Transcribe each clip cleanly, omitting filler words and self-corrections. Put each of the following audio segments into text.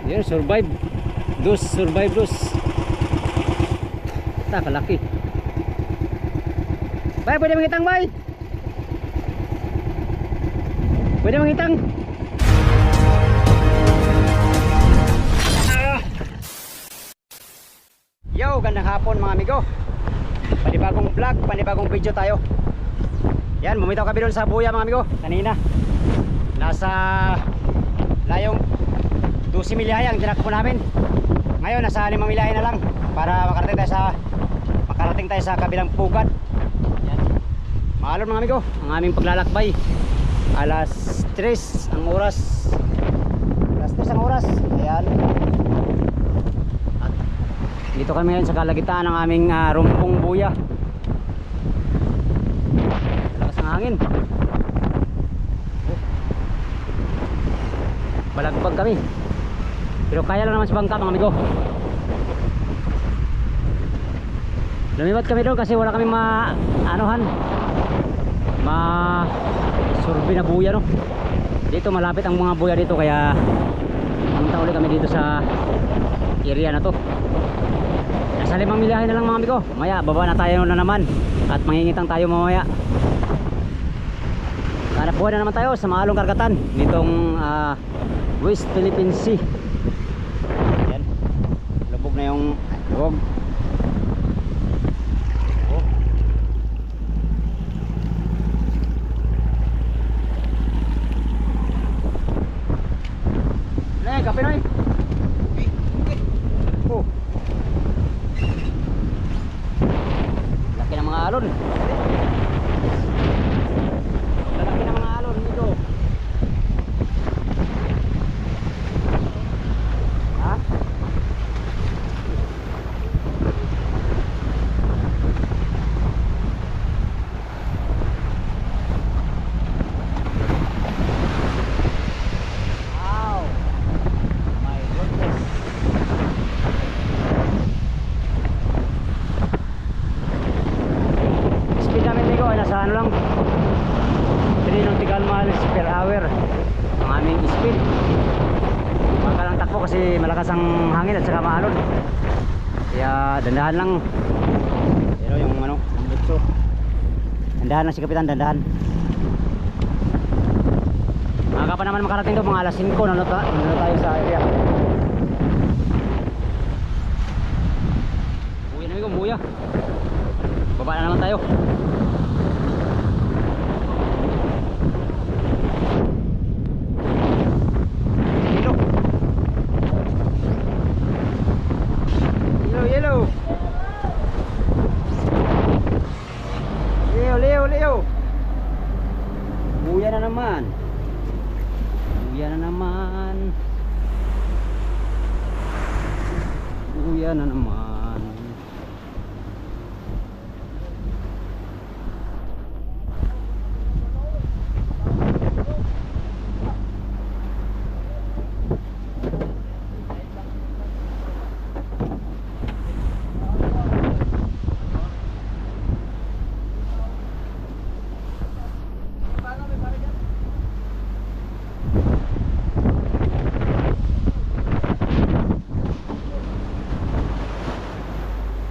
Yan, survive. Survive dos. Kalaki. Bay, pwede mangitang, bay. Pwede mangitang. Yo, gandang hapon mga amigo. Panibagong vlog, panibagong video tayo. Yan, bumitaw kami doon sa buya mga amigo. Kanina nasa layong 12 milyahe ang tinakbo namin. Ngayon nasa 5 milyahe na lang para makarating tayo sa kabilang pugad. Yan. Maalon mga amigo, ang aming paglalakbay. Alas 3 ang oras. Alas 3 ang oras. Ayan. At dito kami ngayon sa kalagitan ng aming rumpong buya. Lakas ng hangin. Balagbag kami. Pero kaya lang naman sa bangka mga amigo. Lumipat kami doon kasi wala kami survey na buya, no. Dito malapit ang mga buya dito, kaya pumunta ulit kami dito sa area na to. Nasa 5 milyahe na lang mga amigo. Maya baba na tayo na naman at mangingitang tayo mamaya. Hanap buhay na naman tayo sa maalong karagatan nitong West Philippine Sea. Yan. Lubog na yung lubog. Kape na eh. Oh. Laki ng mga alon. Laki ng mga alon dito. Ha? Nasa ano lang 3 nautical miles per hour ang aming speed. Maka lang takbo kasi malakas ang hangin at saka maalon, kaya dandahan lang. Pero yung butso, dandahan lang si kapitan, dandahan. Maaga pa naman makarating doon, mga alas 5 nandun tayo sa area. Buya na amigo, buya. Baba na naman tayo. Leo. Buya na naman. Buya na naman. Buya na naman.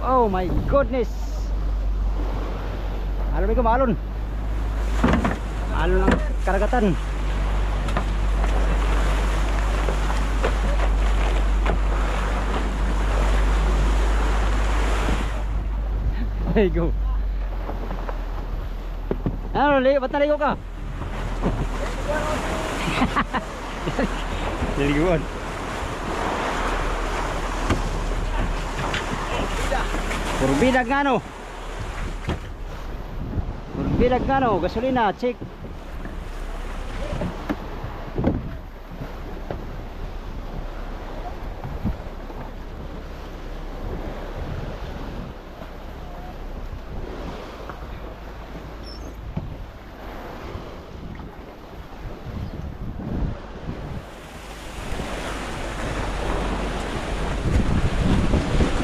Oh my goodness. Alam ko maalon. Alon ang karagatan. There you go. Ano, ba't naligo ka? Naliguan. Purbidag nga no. Purbidag nga no. Gasolina, check.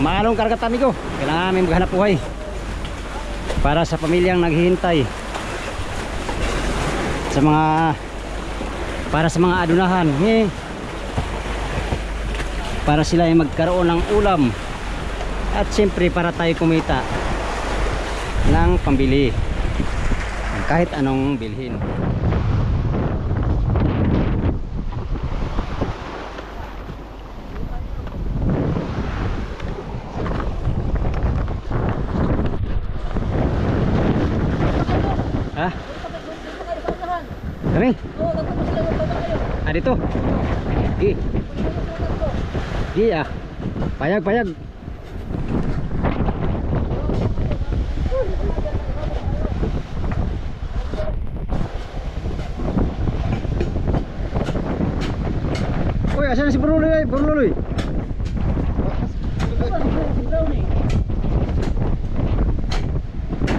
Maalong karagatan amigo. Kailangan namin maghanap buhay para sa pamilyang naghihintay para sa mga adunahan. para sila ay magkaroon ng ulam at siyempre para tayo kumita ng pambili kahit anong bilhin. Ha? Kami? Dito? Di. Di ah. Payag, payag. Uy, asan na si Bruloy? Bruloy.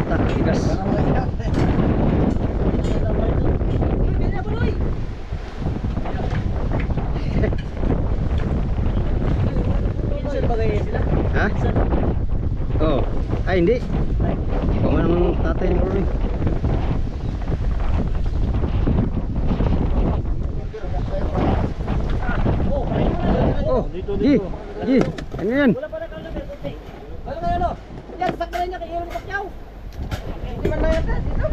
Tak, tigas. Ha? Oh. Ay, hindi. Kung anong tatay ni Bruloy. Oh, di, di, ano yan? Wala pa na kalo na kunti. Ano na ano? Yan, sakyan niya kay Iwan Pacquiao. Hindi man na yan dito.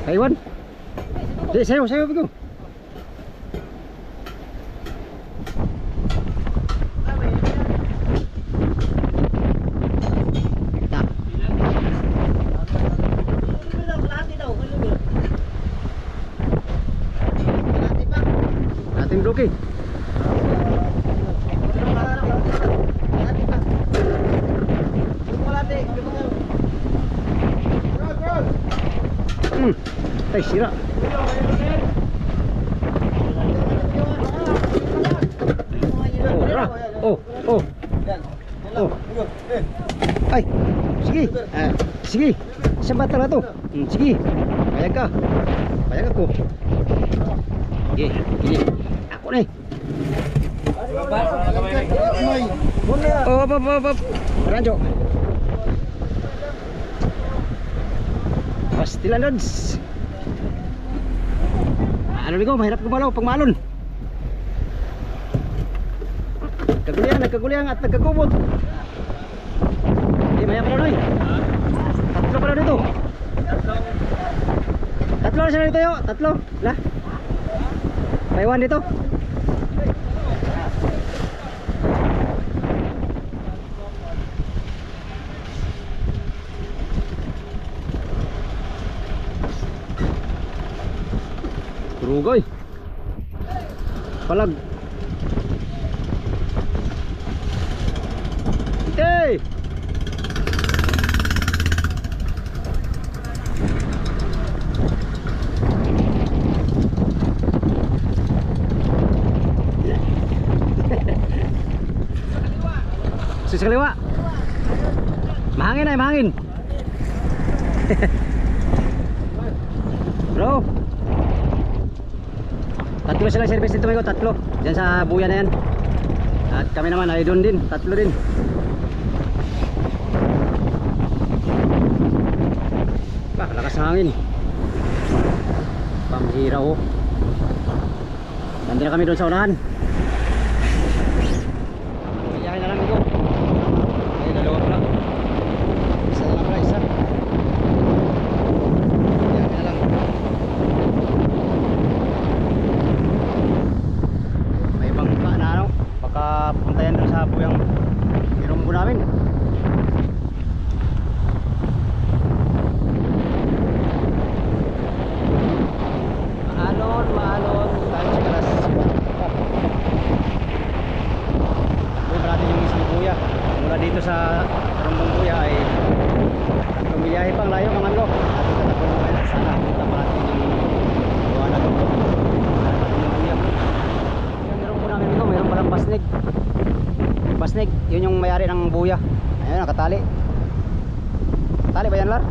Taiwan? Di, sayo, sayo bigo. Tak. Natin bloke. Ay, sira. Oh, tara. Oh, oh. Oh. Ay, sige. Sige. Sa bata na to. Sige. Payag ka. Payag ako. Sige, sige. Ako na eh. Oh, op. Ranjo. Pastilan lods. Ano rin ko, mahirap gumalaw pag maalon. Nagkaguliang at nagkagubot. Hindi, maya pala doy. Tatlo pala dito. Tatlo na sila dito yo. Tatlo. Lah. Taiwan dito. Rugoy. Palag. Hey. Sa kaliwa. Mahangin ay mahangin. Bro. Tatlo silang service dito mga tatlo. Diyan sa buya na yan. At kami naman ay doon din, tatlo din. Lakas ng hangin. Pamhira oh. Nandun na kami doon sa unahan. Iyakin na lang ito. Ay, dalawa pala. Isa na lang pala, isa. Iyakin na lang. May bangka na ano. Baka puntayan doon sa buyang irumbo namin. Maalon tayo sa kalas. Takbo natin yung isang buya. Mula dito sa Rumbong Buya ay tumiyahe pang layo mga mango. Ating tatakbo naman sana. Punta pa natin yung buwan na ito. Meron po namin ito. Meron palang pasnig. Pasnig, yun yung mayari ng buya. Ayun, nakatali. Tali ba yan, Lar?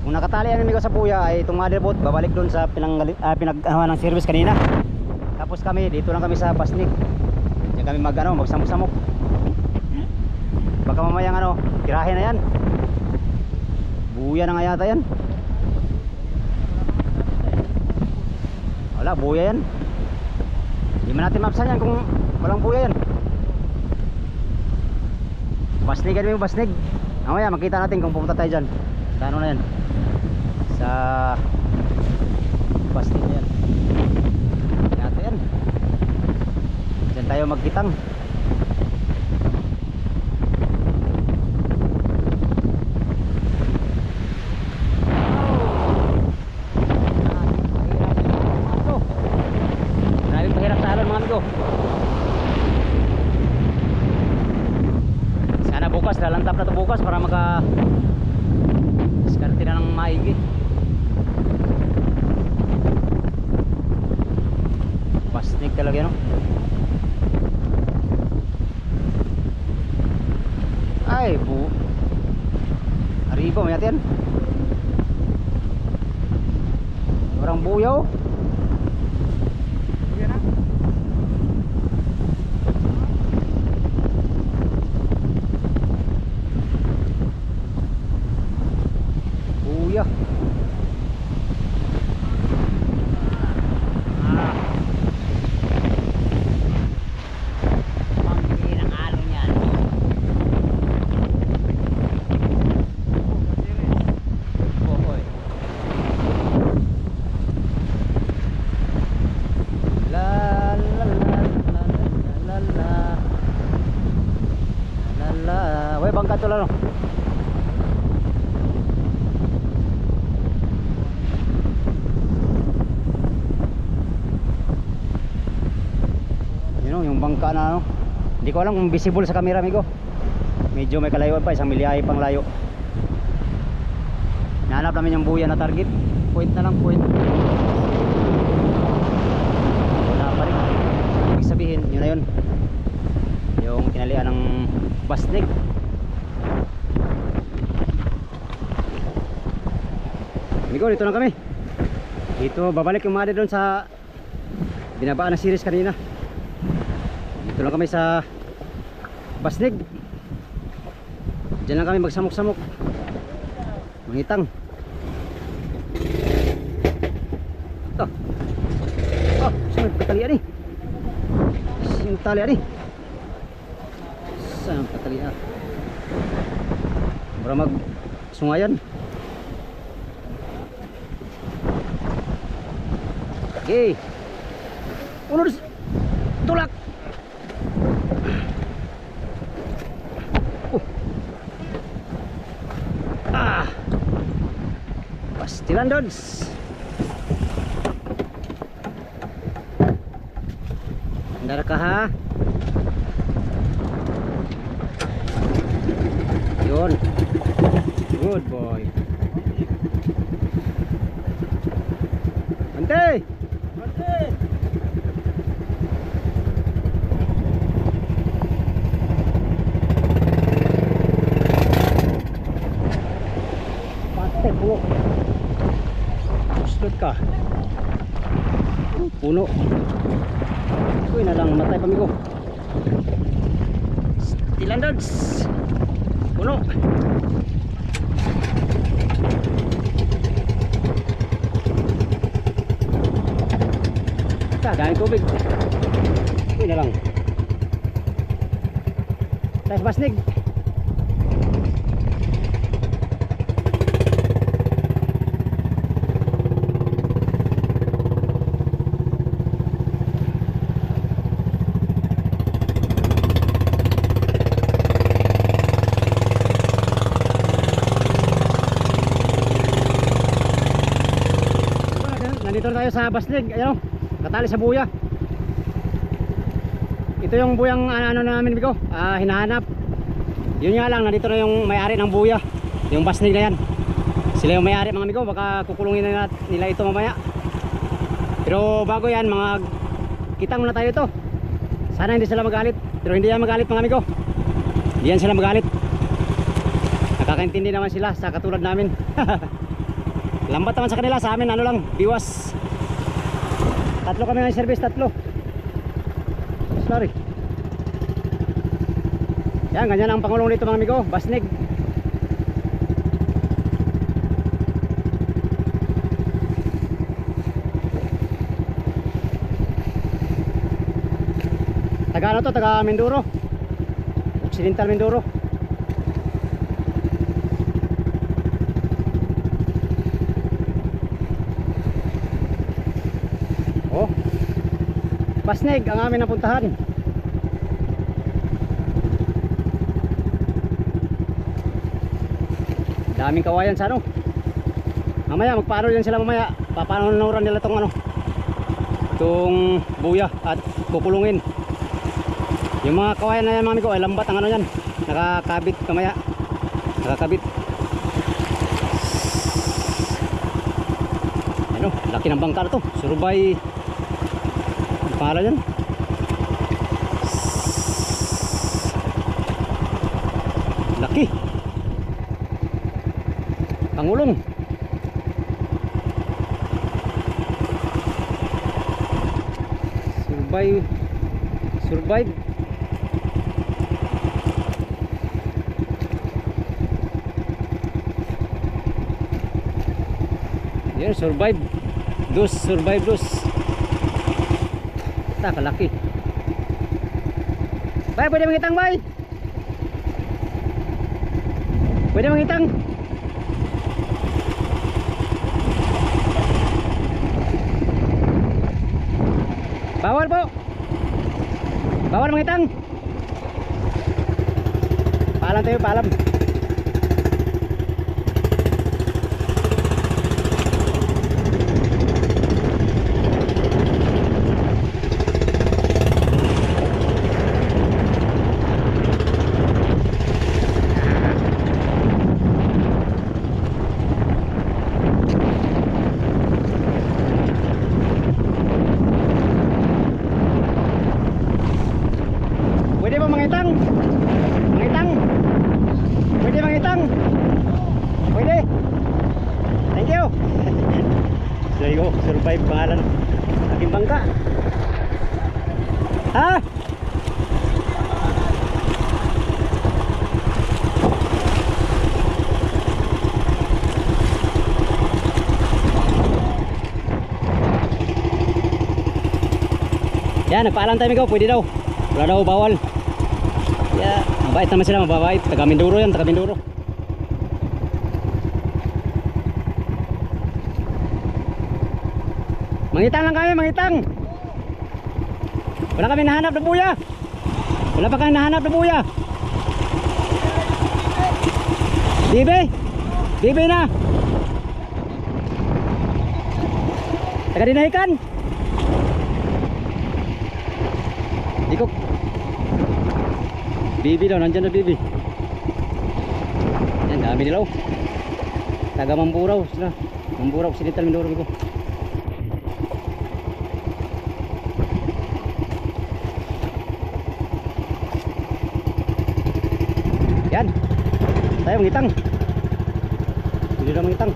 Kung nakatali ang amigo sa buya ay itong motherboard babalik doon sa pinaghawa ng service kanina. Tapos kami dito lang kami sa Pasnig. Diyan kami magsamok-samok. Baka mamayang tirahin na yan. Buya na nga yata yan. Wala, buya yan. Hindi man natin mapsan yan kung walang buya yan. Basnigan mo yung basnig. Mamaya makita natin kung pupunta tayo dyan. Sa ano na yan, sa basnig na yan. Yata yan. Dyan tayo magkitang. Maraming pahirap sa alon mga amigo. Sana bukas, lalantap na to bukas para maka diskarte na ng maigi. Basnig talaga no. Ay bu Aribo may natin. Orang buyaw. Buya. Pambirang alon yan. Oy. La la la la la la la la. Way bangka to lang no. Yung bangka na ano. Hindi ko alam kung visible sa camera amigo. Medyo may kalayuan pa, isang milyahe pang layo. Nahanap namin yung buya na target. Point na lang, point. Wala pa rin. Ibig sabihin, yun na yun. Yung kinalian ng basnig. Amigo, dito na kami. Dito, babalik yung mali doon sa binabaan na series kanina. Dito lang kami sa basnig. Diyan lang kami magsamok-samok, mangitang. Ito. Oh, saan ang patalian eh? Saan ang talian eh? Saan ang patalian? Para mag-sungayan. Okay. Unod tulak. Pastilan Dons. Andar ka ha. Yun. Good boy. Ante. Ante. Pate po. Slot ka. Puno. Uy na lang matay pamigo. Tilandads. Puno. Dahil tubig. Uy na lang. Tayo basnig. Nandito tayo sa basnig, ayun, katali sa buya. Ito yung buyang ano namin bigo, hinahanap. Yun nga lang, nandito na yung may-ari ng buya, yung basnig na yan. Sila yung may-ari mga amigo, baka kukulungin na nila ito mamaya. Pero bago yan, mga kitang muna tayo ito. Sana hindi sila magalit, pero hindi yan magalit mga amigo. Hindi yan sila magalit. Nakakaintindi naman sila sa katulad namin. Lambat naman sa kanila, sa amin ano lang, biwas. Tatlo kami ng service, tatlo. Sorry. Yan, ganyan ang pangulong dito mga amigo, basnig. Taga ano to? Taga Mindoro. Occidental Mindoro. Oh. Pasnig ang amin napuntahan. Daming kawayan sa ano. Mamaya magpaano yan sila mamaya. Papanunuran nila tong ano. Itong buya at kukulungin. Yung mga kawayan na yan mami ko ay lambat ang ano yan. Nakakabit kamaya. Nakakabit. Ano, laki ng bangka na to. Surubay. Ano pangalan yan? Laki. Pangulong. Survive. Survive. Yan, survive. Dos, survive dos. Ta kalaki. Bay, pwede mangitang bay. Pwede mangitang. Bawal po. Bawal mangitang. Paalam tayo, paalam. Pwede ba mangitang? Mangitang? Pwede mangitang? Pwede? Thank you. There you go, survive pangalan. Aking bangka. Ha? Yan, nagpaalam tayo ikaw, pwede daw. Wala daw bawal. Yeah, mabait naman sila, mababait. Taga Mindoro yan, taga Mindoro. Mangitang lang kami, mangitang. Wala kami nahanap na buya. Wala pa kami nahanap na buya. Bibi. Bibi na. Taga dinahikan. Di ko. Bibi daw, nandyan na Bibi. Yan, dami nila oh. Taga Mamburao sila. Mamburao, Occidental Mindoro ko. Yan. Tayo mangitang. Hindi na mangitang.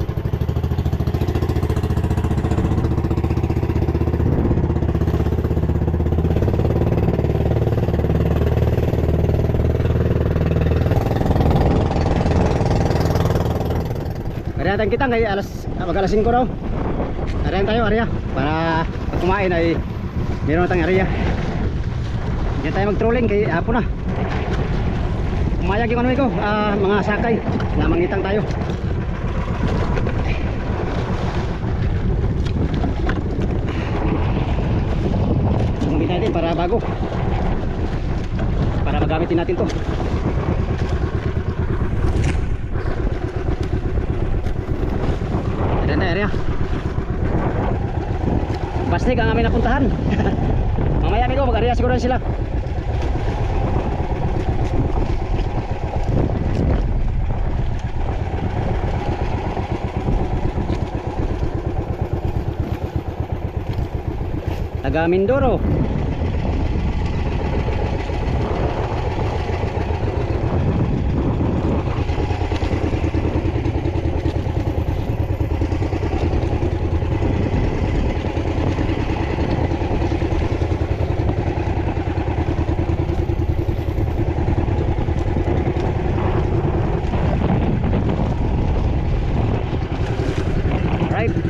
Kaya natin kitang kay mag-alas 5 raw. Kaya tayo area para pag kumain ay meron na tayong area. Hindi tayo mag-trolling kay hapon na. Umayag yung ano ko, mga sakay na mangitang tayo. Sumabit natin para bago. Para magamitin natin to. Area. Pasnig ang aming napuntahan. Mamaya amigo, mag-area siguro sila. Taga Mindoro.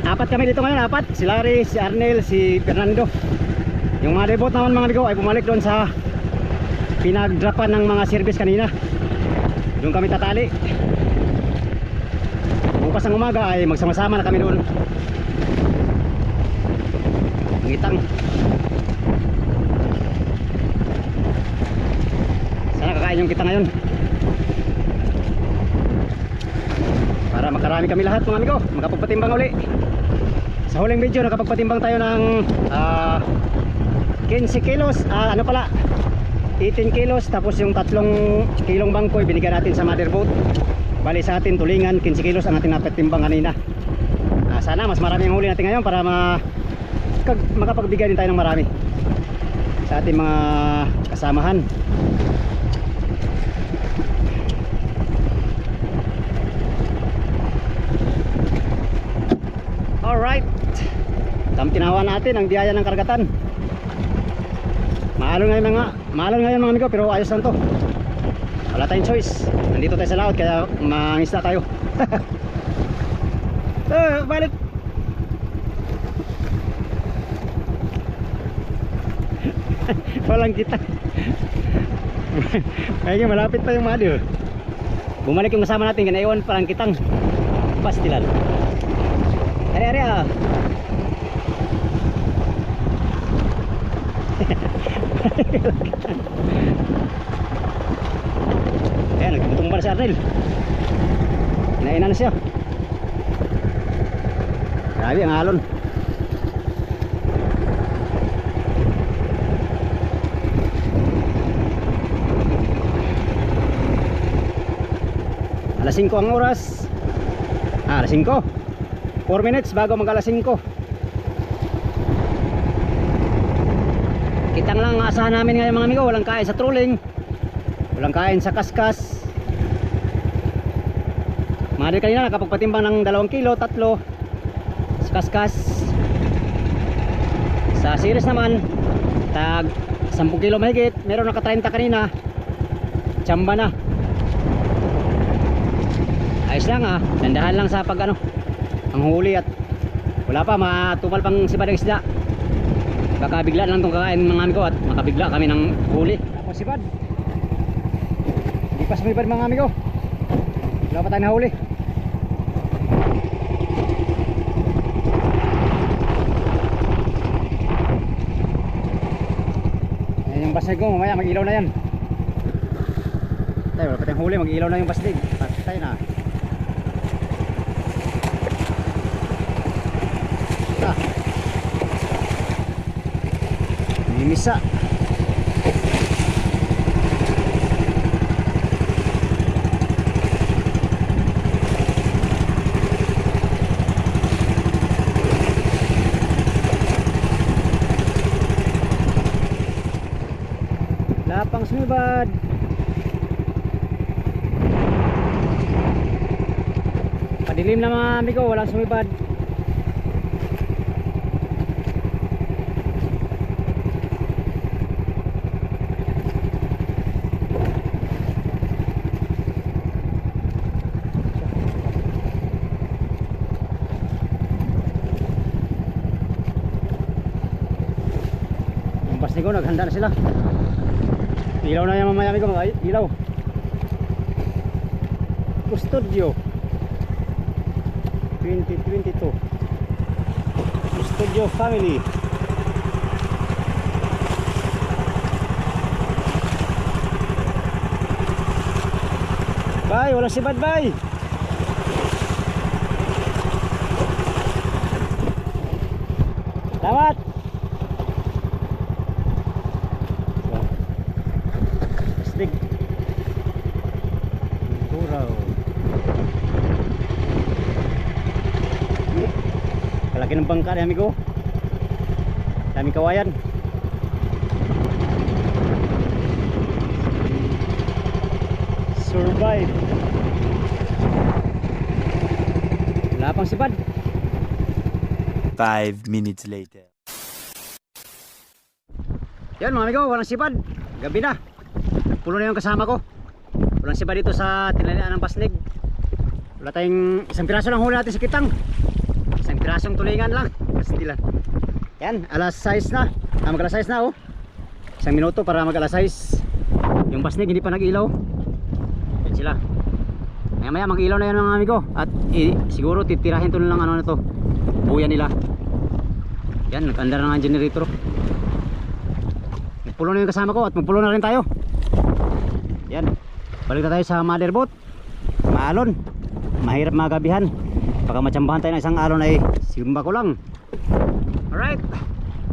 Apat kami dito ngayon, apat. Si Larry, si Arnel, si Fernando. Yung mga debot naman mga ligaw ay bumalik doon sa pinagdrapan ng mga service kanina. Doon kami tatali. Bukas ng umaga ay magsama-sama na kami doon. Ang itang. Sana kakain yung kita ngayon. Para makarami kami lahat mga amigo. Makapagpatimbang uli. Sa huling video nakapagpatimbang tayo ng 15 kilos. Ano pala? 18 kilos. Tapos yung 3 kilong bangkoy binigyan natin sa motherboat. Bali sa atin tulingan 15 kilos ang ating napatimbang kanina. Sana mas marami ang huli natin ngayon para makapagbigay din tayo ng marami sa ating mga kasamahan. Alright, tinawa natin ang biyaya ng karagatan. Maalon ngayon mga amigo, pero ayos lang to. Wala tayong choice, nandito tayo sa laot kaya mangisda tayo. Balik. Walang kita. Kaya malapit pa yung mali. Bumalik yung kasama natin, ganaiwan parang kitang pastilan. Ari ayan, nagtumba na si Arnel. Kinainan na siya. Grabe ang alon. Alas 5 ang oras. Alas 5. 4 minutes bago mag alas 5. Kitang lang ang asahan namin ngayon mga amigo. Walang kain sa trolling, walang kain sa kaskas. Mahal kanina nakapagpatimbang ng 2 kilo, 3 sa kaskas. Sa series naman tag 10 kilo mahigit. Meron naka 30 kanina. Tsamba na. Ayos lang dandahan lang sa pag ang huli at wala pa matumal pang sibad ng isda. Baka bigla lang itong kakain mga amigo at makabigla kami ng huli. Tapos sibad, hindi pa sumibad mga amigo, wala pa tayo nahuli. Yan yung basig ko, mamaya mag ilaw na yan. Tayo, wala pa tayong huli, mag ilaw na yung basig. Patay na. Misa. Lapang sumibad. Padilim na mga amigo, walang sumibad. Pasnigo, naghanda na sila. Ilaw na yan mamaya amigo, mga ilaw. Custodio 2022 Custodio family. Bye, walang sibad bye. Salamat. Big Buraw. Kalaki ng bangka amigo. Daming kawayan. Survive. Wala pang sibad. 5 minutes later. Yan mga amigo, walang sibad. Gabi na. Puno na yung kasama ko. Walang sibad dito sa tinalian ng Pasnig. Wala tayong isang piraso lang huli natin sa kitang. Isang pirasong tulingan lang. Pastilan. Yan, alas 6 na. Mag alas 6 na Isang minuto para mag alas 6. Yung basnig hindi pa nag-ilaw. Yan sila. Maya maya mag-ilaw na yan mga amigo. At siguro titirahin to lang ano na to, buya nila. Yan, nag-andar na nga ang generator. Magpulo na yung kasama ko at magpulo na rin tayo. Yan, balik na tayo sa motherboard. Maalon, mahirap magabihan. Baka matsambahan tayo ng isang alon ay simba ko lang. Alright,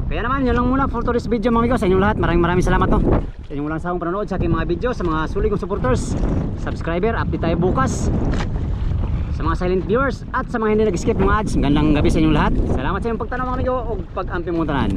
kaya naman yun lang muna for today's video mga amigo. Sa inyong lahat, maraming salamat no, sa inyong walang sawang panonood sa aking mga video. Sa mga sulit kong supporters, subscriber, update tayo bukas. Sa mga silent viewers at sa mga hindi nag-skip ng ads, magandang gabi sa inyong lahat. Salamat sa inyong pagtanaw mga amigo o pag-ampi mong tanan.